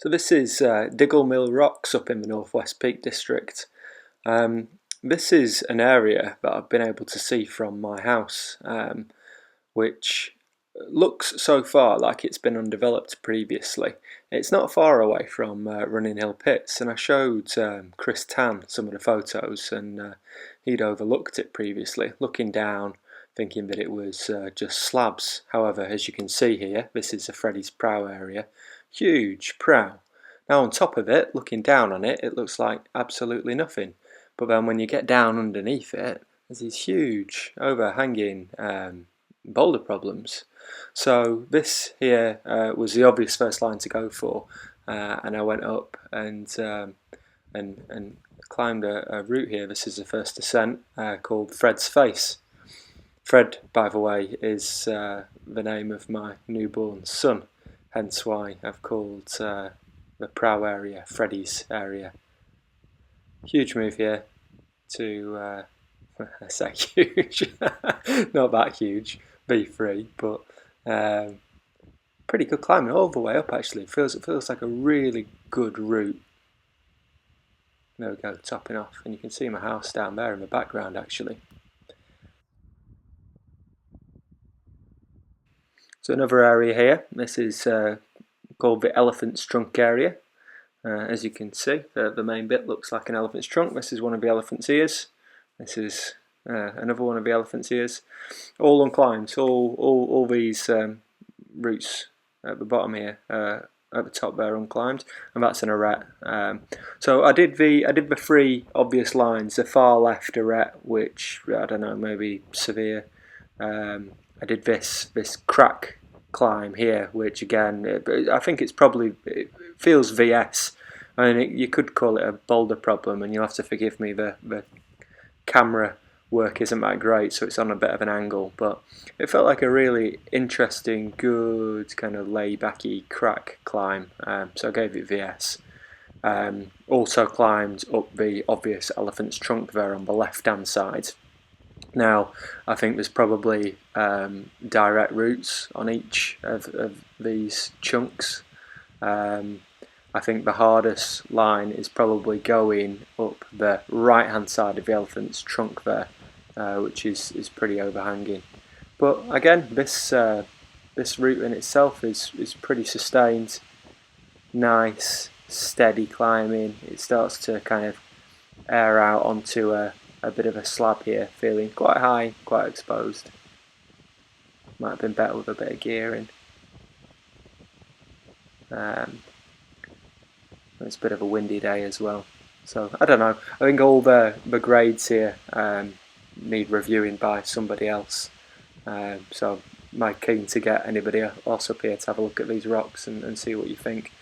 So this is Diggle Mill Rocks up in the Northwest Peak District. This is an area that I've been able to see from my house, which looks so far like it's been undeveloped previously. It's not far away from Running Hill Pits, and I showed Chris Tan some of the photos, and he'd overlooked it previously, looking down, thinking that it was just slabs. However, as you can see here, this is a Freddy's Prow area. Huge prow. Now on top of it, looking down on it, it looks like absolutely nothing. But then when you get down underneath it, there's these huge overhanging boulder problems. So this here was the obvious first line to go for, and I went up and climbed a route here. This is the first descent called Fred's Face. Fred, by the way, is the name of my newborn son, hence why I've called the prow area Freddy's area. Huge move here to, I say huge, not that huge, V3, but pretty good climbing all the way up actually. It feels like a really good route. There we go, topping off, and you can see my house down there in the background actually. So another area here, this is called the elephant's trunk area. As you can see, the main bit looks like an elephant's trunk. This is one of the elephant's ears. This is another one of the elephant's ears. All unclimbed, all these routes at the bottom here, at the top there unclimbed, and that's an arete. So I did the three obvious lines. The far left arete, which I don't know, maybe severe. I did this crack climb here, which again, I think it feels VS. I mean, you could call it a boulder problem, and you'll have to forgive me, the camera work isn't that great, so it's on a bit of an angle, but it felt like a really interesting, good, kind of lay-backy crack climb, so I gave it VS. Also climbed up the obvious elephant's trunk there on the left-hand side. Now, I think there's probably direct routes on each of these chunks. I think the hardest line is probably going up the right-hand side of the elephant's trunk there, which is pretty overhanging. But again, this route in itself is pretty sustained, nice, steady climbing. It starts to kind of air out onto a bit of a slab here, feeling quite high, quite exposed. Might have been better with a bit of gearing. It's a bit of a windy day as well, so I don't know. I think all the grades here need reviewing by somebody else. So I'm keen to get anybody else up here to have a look at these rocks and see what you think.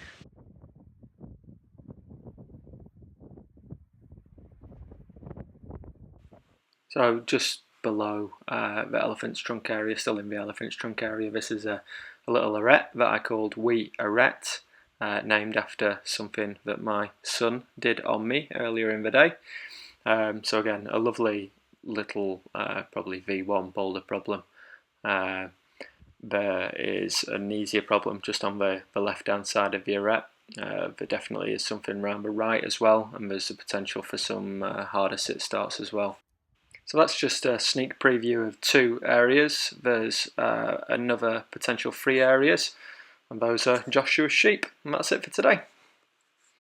So just below the elephant's trunk area, still in the elephant's trunk area, this is a little arete that I called Wee Arete, named after something that my son did on me earlier in the day. So again, a lovely little, probably V1 boulder problem. There is an easier problem just on the left-hand side of the arete. There definitely is something around the right as well, and there's the potential for some harder sit starts as well. So that's just a sneak preview of two areas. There's another potential three areas, and those are Joshua's sheep. And that's it for today.